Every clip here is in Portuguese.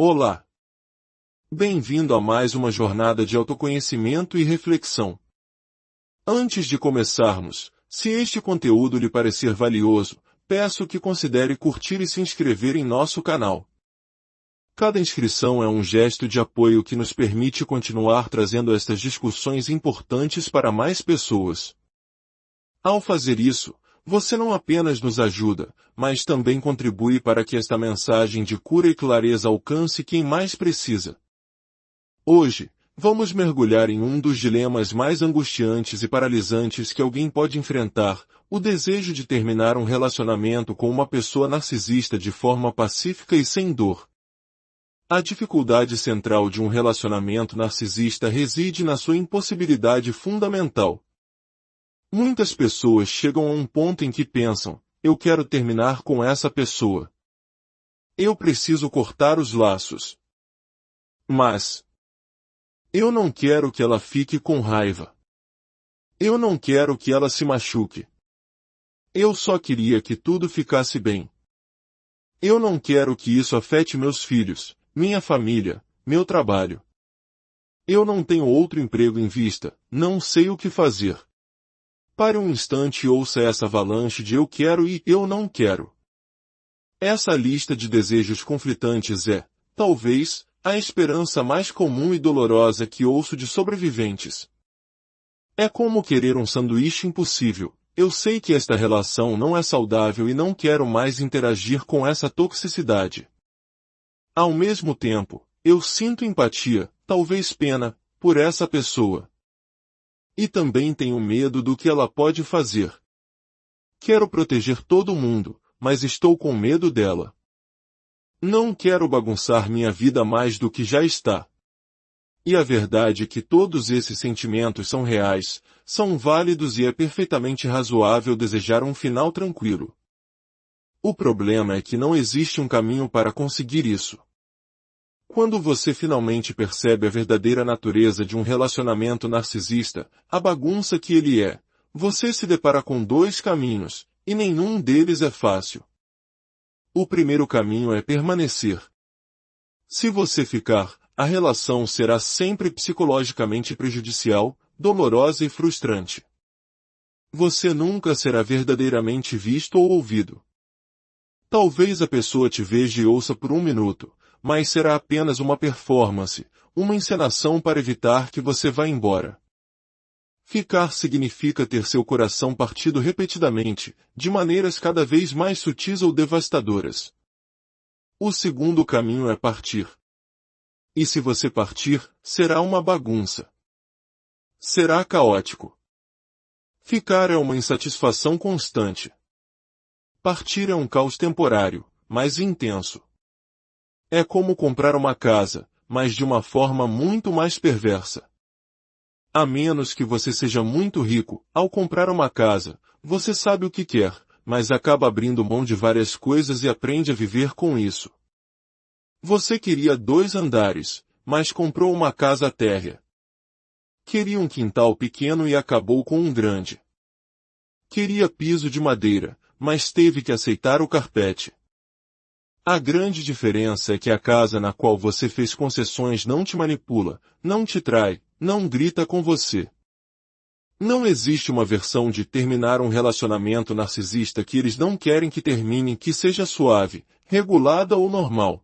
Olá! Bem-vindo a mais uma jornada de autoconhecimento e reflexão. Antes de começarmos, se este conteúdo lhe parecer valioso, peço que considere curtir e se inscrever em nosso canal. Cada inscrição é um gesto de apoio que nos permite continuar trazendo estas discussões importantes para mais pessoas. Ao fazer isso, você não apenas nos ajuda, mas também contribui para que esta mensagem de cura e clareza alcance quem mais precisa. Hoje, vamos mergulhar em um dos dilemas mais angustiantes e paralisantes que alguém pode enfrentar, o desejo de terminar um relacionamento com uma pessoa narcisista de forma pacífica e sem dor. A dificuldade central de um relacionamento narcisista reside na sua impossibilidade fundamental. Muitas pessoas chegam a um ponto em que pensam, eu quero terminar com essa pessoa. Eu preciso cortar os laços. Mas eu não quero que ela fique com raiva. Eu não quero que ela se machuque. Eu só queria que tudo ficasse bem. Eu não quero que isso afete meus filhos, minha família, meu trabalho. Eu não tenho outro emprego em vista, não sei o que fazer. Pare um instante e ouça essa avalanche de eu quero e eu não quero. Essa lista de desejos conflitantes é, talvez, a esperança mais comum e dolorosa que ouço de sobreviventes. É como querer um sanduíche impossível. Eu sei que esta relação não é saudável e não quero mais interagir com essa toxicidade. Ao mesmo tempo, eu sinto empatia, talvez pena, por essa pessoa. E também tenho medo do que ela pode fazer. Quero proteger todo mundo, mas estou com medo dela. Não quero bagunçar minha vida mais do que já está. E a verdade é que todos esses sentimentos são reais, são válidos e é perfeitamente razoável desejar um final tranquilo. O problema é que não existe um caminho para conseguir isso. Quando você finalmente percebe a verdadeira natureza de um relacionamento narcisista, a bagunça que ele é, você se depara com dois caminhos, e nenhum deles é fácil. O primeiro caminho é permanecer. Se você ficar, a relação será sempre psicologicamente prejudicial, dolorosa e frustrante. Você nunca será verdadeiramente visto ou ouvido. Talvez a pessoa te veja e ouça por um minuto, mas será apenas uma performance, uma encenação para evitar que você vá embora. Ficar significa ter seu coração partido repetidamente, de maneiras cada vez mais sutis ou devastadoras. O segundo caminho é partir. E se você partir, será uma bagunça. Será caótico. Ficar é uma insatisfação constante. Partir é um caos temporário, mas intenso. É como comprar uma casa, mas de uma forma muito mais perversa. A menos que você seja muito rico, ao comprar uma casa, você sabe o que quer, mas acaba abrindo mão de várias coisas e aprende a viver com isso. Você queria 2 andares, mas comprou uma casa térrea. Queria um quintal pequeno e acabou com um grande. Queria piso de madeira, mas teve que aceitar o carpete. A grande diferença é que a casa na qual você fez concessões não te manipula, não te trai, não grita com você. Não existe uma versão de terminar um relacionamento narcisista que eles não querem que termine que seja suave, regulada ou normal.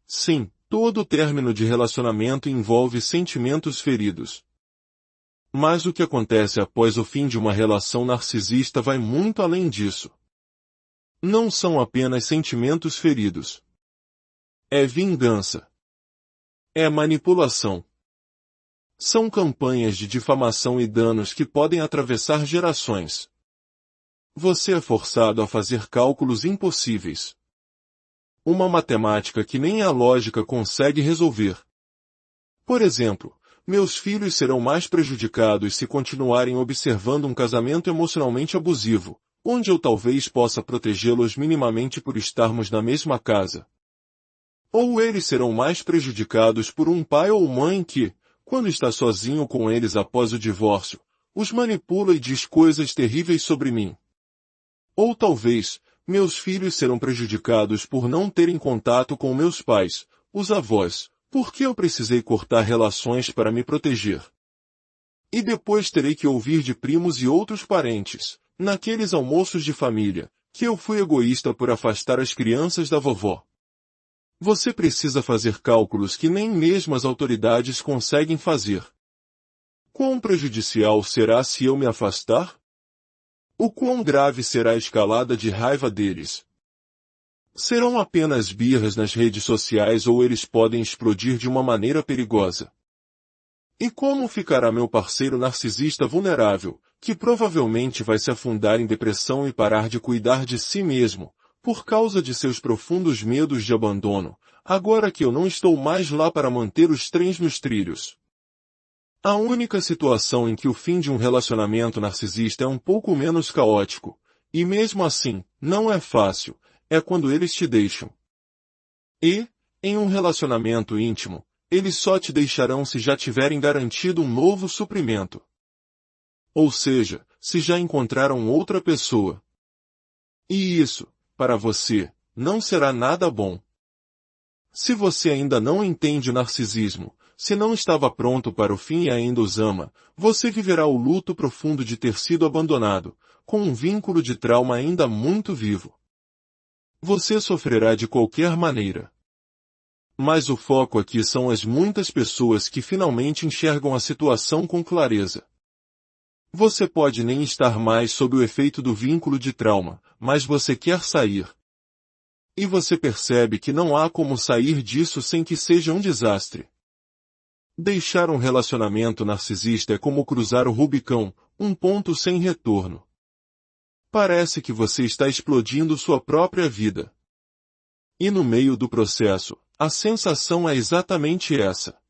Sim, todo término de relacionamento envolve sentimentos feridos. Mas o que acontece após o fim de uma relação narcisista vai muito além disso. Não são apenas sentimentos feridos. É vingança. É manipulação. São campanhas de difamação e danos que podem atravessar gerações. Você é forçado a fazer cálculos impossíveis. Uma matemática que nem a lógica consegue resolver. Por exemplo, meus filhos serão mais prejudicados se continuarem observando um casamento emocionalmente abusivo, onde eu talvez possa protegê-los minimamente por estarmos na mesma casa. Ou eles serão mais prejudicados por um pai ou mãe que, quando está sozinho com eles após o divórcio, os manipula e diz coisas terríveis sobre mim. Ou talvez, meus filhos serão prejudicados por não terem contato com meus pais, os avós, por que eu precisei cortar relações para me proteger? E depois terei que ouvir de primos e outros parentes, naqueles almoços de família, que eu fui egoísta por afastar as crianças da vovó. Você precisa fazer cálculos que nem mesmo as autoridades conseguem fazer. Quão prejudicial será se eu me afastar? O quão grave será a escalada de raiva deles? Serão apenas birras nas redes sociais ou eles podem explodir de uma maneira perigosa? E como ficará meu parceiro narcisista vulnerável, que provavelmente vai se afundar em depressão e parar de cuidar de si mesmo, por causa de seus profundos medos de abandono, agora que eu não estou mais lá para manter os trens nos trilhos? A única situação em que o fim de um relacionamento narcisista é um pouco menos caótico, e mesmo assim, não é fácil, é quando eles te deixam. E, em um relacionamento íntimo, eles só te deixarão se já tiverem garantido um novo suprimento. Ou seja, se já encontraram outra pessoa. E isso, para você, não será nada bom. Se você ainda não entende o narcisismo, se não estava pronto para o fim e ainda os ama, você viverá o luto profundo de ter sido abandonado, com um vínculo de trauma ainda muito vivo. Você sofrerá de qualquer maneira. Mas o foco aqui são as muitas pessoas que finalmente enxergam a situação com clareza. Você pode nem estar mais sob o efeito do vínculo de trauma, mas você quer sair. E você percebe que não há como sair disso sem que seja um desastre. Deixar um relacionamento narcisista é como cruzar o Rubicão, um ponto sem retorno. Parece que você está explodindo sua própria vida. E no meio do processo, a sensação é exatamente essa.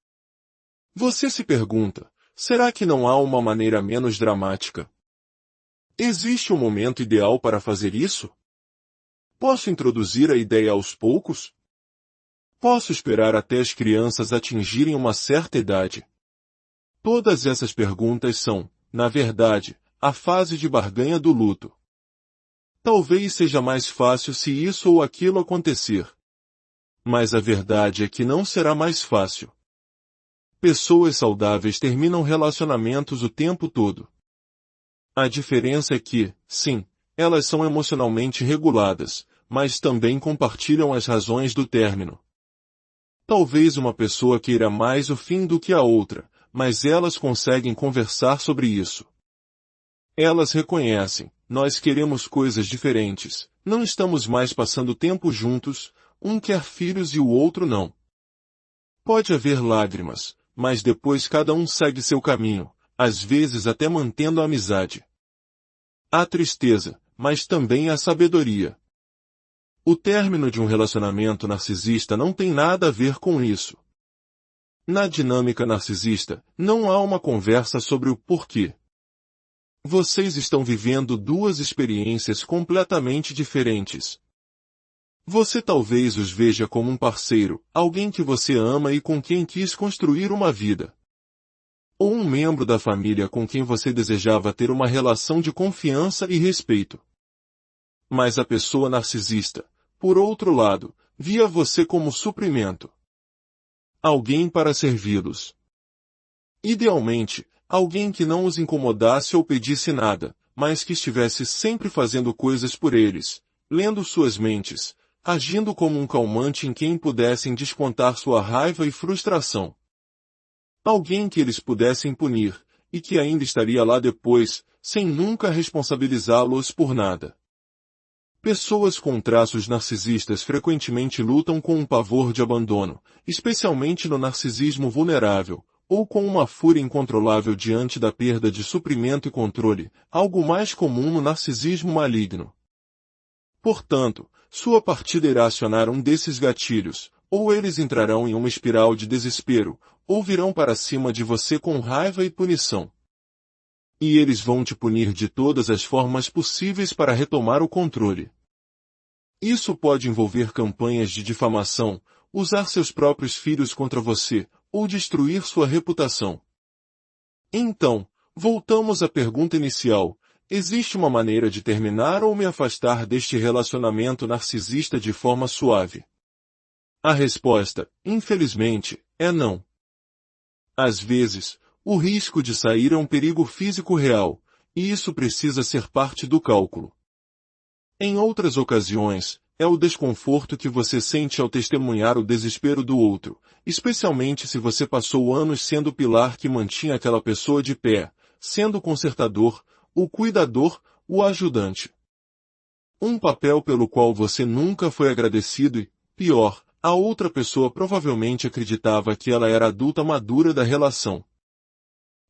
Você se pergunta, será que não há uma maneira menos dramática? Existe um momento ideal para fazer isso? Posso introduzir a ideia aos poucos? Posso esperar até as crianças atingirem uma certa idade? Todas essas perguntas são, na verdade, a fase de barganha do luto. Talvez seja mais fácil se isso ou aquilo acontecer. Mas a verdade é que não será mais fácil. Pessoas saudáveis terminam relacionamentos o tempo todo. A diferença é que, sim, elas são emocionalmente reguladas, mas também compartilham as razões do término. Talvez uma pessoa queira mais o fim do que a outra, mas elas conseguem conversar sobre isso. Elas reconhecem, nós queremos coisas diferentes, não estamos mais passando tempo juntos, um quer filhos e o outro não. Pode haver lágrimas, mas depois cada um segue seu caminho, às vezes até mantendo a amizade. Há tristeza, mas também há sabedoria. O término de um relacionamento narcisista não tem nada a ver com isso. Na dinâmica narcisista, não há uma conversa sobre o porquê. Vocês estão vivendo duas experiências completamente diferentes. Você talvez os veja como um parceiro, alguém que você ama e com quem quis construir uma vida. Ou um membro da família com quem você desejava ter uma relação de confiança e respeito. Mas a pessoa narcisista, por outro lado, via você como suprimento. Alguém para servi-los. Idealmente, alguém que não os incomodasse ou pedisse nada, mas que estivesse sempre fazendo coisas por eles, lendo suas mentes, agindo como um calmante em quem pudessem descontar sua raiva e frustração. Alguém que eles pudessem punir, e que ainda estaria lá depois, sem nunca responsabilizá-los por nada. Pessoas com traços narcisistas frequentemente lutam com um pavor de abandono, especialmente no narcisismo vulnerável, ou com uma fúria incontrolável diante da perda de suprimento e controle, algo mais comum no narcisismo maligno. Portanto, sua partida irá acionar um desses gatilhos, ou eles entrarão em uma espiral de desespero, ou virão para cima de você com raiva e punição. E eles vão te punir de todas as formas possíveis para retomar o controle. Isso pode envolver campanhas de difamação, usar seus próprios filhos contra você, ou destruir sua reputação. Então, voltamos à pergunta inicial, existe uma maneira de terminar ou me afastar deste relacionamento narcisista de forma suave? A resposta, infelizmente, é não. Às vezes, o risco de sair é um perigo físico real, e isso precisa ser parte do cálculo. Em outras ocasiões, é o desconforto que você sente ao testemunhar o desespero do outro, especialmente se você passou anos sendo o pilar que mantinha aquela pessoa de pé, sendo o consertador, o cuidador, o ajudante. Um papel pelo qual você nunca foi agradecido e, pior, a outra pessoa provavelmente acreditava que ela era a adulta madura da relação.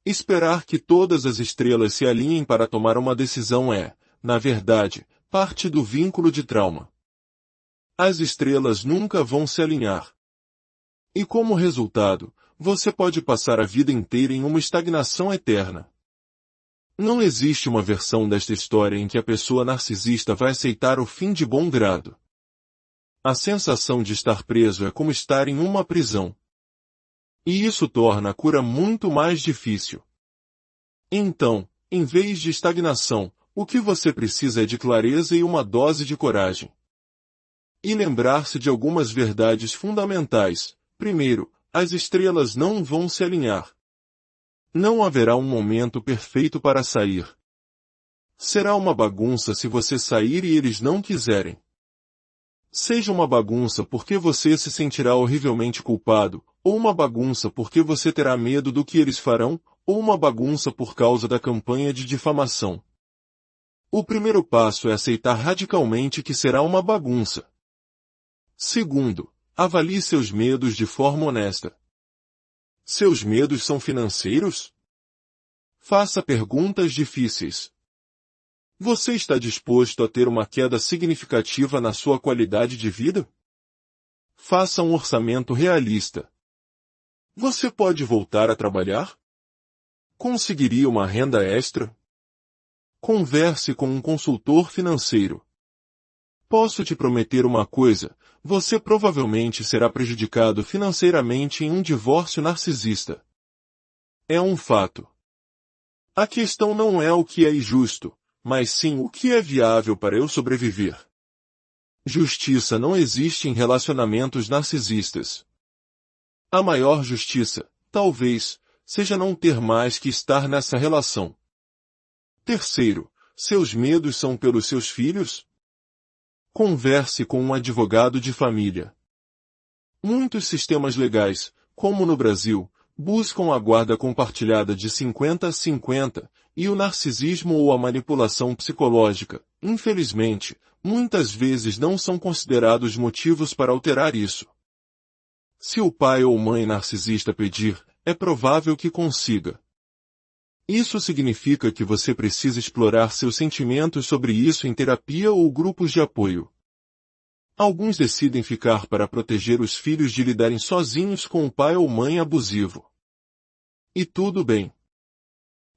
Esperar que todas as estrelas se alinhem para tomar uma decisão é, na verdade, parte do vínculo de trauma. As estrelas nunca vão se alinhar. E como resultado, você pode passar a vida inteira em uma estagnação eterna. Não existe uma versão desta história em que a pessoa narcisista vai aceitar o fim de bom grado. A sensação de estar preso é como estar em uma prisão. E isso torna a cura muito mais difícil. Então, em vez de estagnação, o que você precisa é de clareza e uma dose de coragem. E lembrar-se de algumas verdades fundamentais. Primeiro, as estrelas não vão se alinhar. Não haverá um momento perfeito para sair. Será uma bagunça se você sair e eles não quiserem. Seja uma bagunça porque você se sentirá horrivelmente culpado, ou uma bagunça porque você terá medo do que eles farão, ou uma bagunça por causa da campanha de difamação. O primeiro passo é aceitar radicalmente que será uma bagunça. Segundo, avalie seus medos de forma honesta. Seus medos são financeiros? Faça perguntas difíceis. Você está disposto a ter uma queda significativa na sua qualidade de vida? Faça um orçamento realista. Você pode voltar a trabalhar? Conseguiria uma renda extra? Converse com um consultor financeiro. Posso te prometer uma coisa, você provavelmente será prejudicado financeiramente em um divórcio narcisista. É um fato. A questão não é o que é justo, mas sim o que é viável para eu sobreviver. Justiça não existe em relacionamentos narcisistas. A maior justiça, talvez, seja não ter mais que estar nessa relação. Terceiro, seus medos são pelos seus filhos? Converse com um advogado de família. Muitos sistemas legais, como no Brasil, buscam a guarda compartilhada de 50-50, e o narcisismo ou a manipulação psicológica, infelizmente, muitas vezes não são considerados motivos para alterar isso. Se o pai ou mãe narcisista pedir, é provável que consiga. Isso significa que você precisa explorar seus sentimentos sobre isso em terapia ou grupos de apoio. Alguns decidem ficar para proteger os filhos de lidarem sozinhos com o pai ou mãe abusivo. E tudo bem.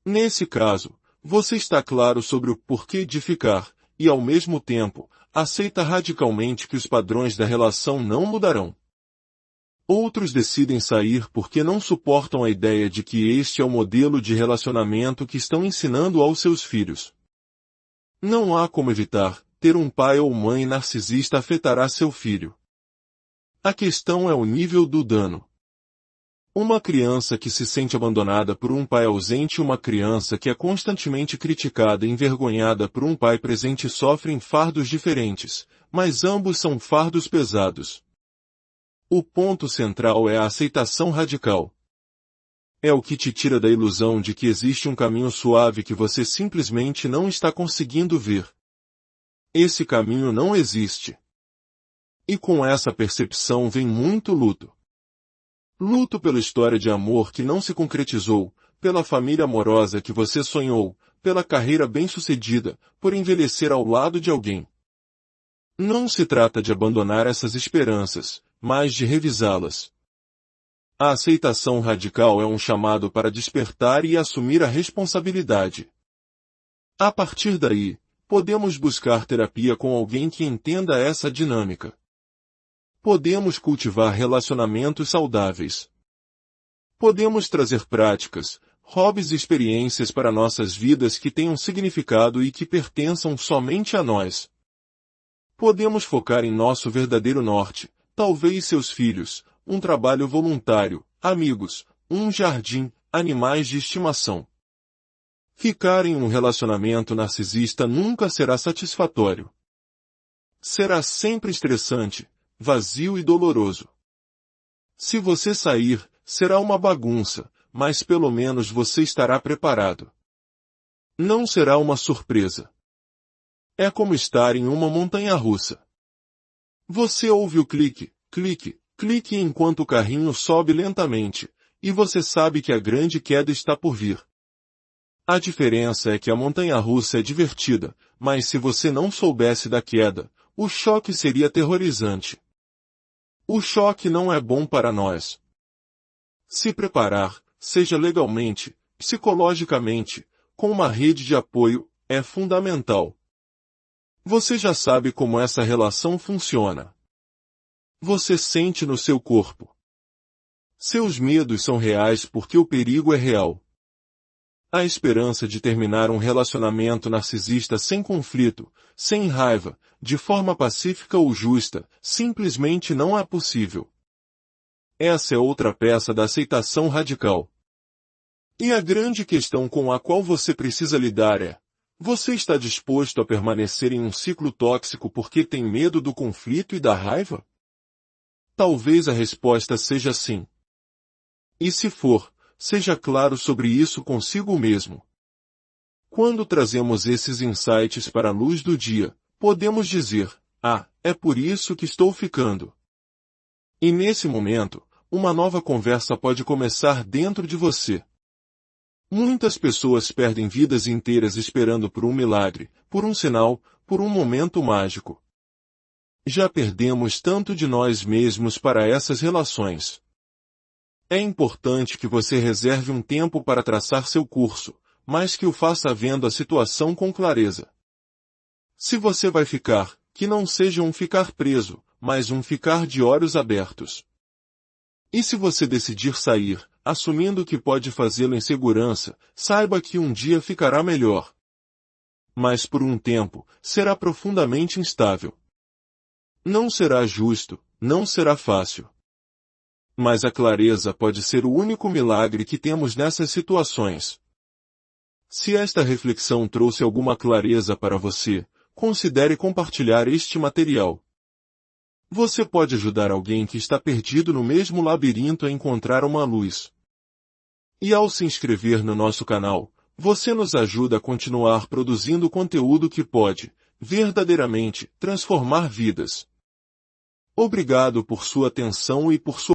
Nesse caso, você está claro sobre o porquê de ficar, e ao mesmo tempo, aceita radicalmente que os padrões da relação não mudarão. Outros decidem sair porque não suportam a ideia de que este é o modelo de relacionamento que estão ensinando aos seus filhos. Não há como evitar, ter um pai ou mãe narcisista afetará seu filho. A questão é o nível do dano. Uma criança que se sente abandonada por um pai ausente e uma criança que é constantemente criticada e envergonhada por um pai presente sofrem fardos diferentes, mas ambos são fardos pesados. O ponto central é a aceitação radical. É o que te tira da ilusão de que existe um caminho suave que você simplesmente não está conseguindo ver. Esse caminho não existe. E com essa percepção vem muito luto. Luto pela história de amor que não se concretizou, pela família amorosa que você sonhou, pela carreira bem-sucedida, por envelhecer ao lado de alguém. Não se trata de abandonar essas esperanças, mas de revisá-las. A aceitação radical é um chamado para despertar e assumir a responsabilidade. A partir daí, podemos buscar terapia com alguém que entenda essa dinâmica. Podemos cultivar relacionamentos saudáveis. Podemos trazer práticas, hobbies e experiências para nossas vidas que tenham significado e que pertençam somente a nós. Podemos focar em nosso verdadeiro norte, talvez seus filhos, um trabalho voluntário, amigos, um jardim, animais de estimação. Ficar em um relacionamento narcisista nunca será satisfatório. Será sempre estressante, vazio e doloroso. Se você sair, será uma bagunça, mas pelo menos você estará preparado. Não será uma surpresa. É como estar em uma montanha-russa. Você ouve o clique, clique, clique enquanto o carrinho sobe lentamente, e você sabe que a grande queda está por vir. A diferença é que a montanha-russa é divertida, mas se você não soubesse da queda, o choque seria aterrorizante. O choque não é bom para nós. Se preparar, seja legalmente, psicologicamente, com uma rede de apoio, é fundamental. Você já sabe como essa relação funciona. Você sente no seu corpo. Seus medos são reais porque o perigo é real. A esperança de terminar um relacionamento narcisista sem conflito, sem raiva, de forma pacífica ou justa, simplesmente não é possível. Essa é outra peça da aceitação radical. E a grande questão com a qual você precisa lidar é: você está disposto a permanecer em um ciclo tóxico porque tem medo do conflito e da raiva? Talvez a resposta seja sim. E se for, seja claro sobre isso consigo mesmo. Quando trazemos esses insights para a luz do dia, podemos dizer: é por isso que estou ficando. E nesse momento, uma nova conversa pode começar dentro de você. Muitas pessoas perdem vidas inteiras esperando por um milagre, por um sinal, por um momento mágico. Já perdemos tanto de nós mesmos para essas relações. É importante que você reserve um tempo para traçar seu curso, mas que o faça vendo a situação com clareza. Se você vai ficar, que não seja um ficar preso, mas um ficar de olhos abertos. E se você decidir sair, assumindo que pode fazê-lo em segurança, saiba que um dia ficará melhor. Mas por um tempo, será profundamente instável. Não será justo, não será fácil. Mas a clareza pode ser o único milagre que temos nessas situações. Se esta reflexão trouxe alguma clareza para você, considere compartilhar este material. Você pode ajudar alguém que está perdido no mesmo labirinto a encontrar uma luz. E ao se inscrever no nosso canal, você nos ajuda a continuar produzindo conteúdo que pode, verdadeiramente, transformar vidas. Obrigado por sua atenção e por sua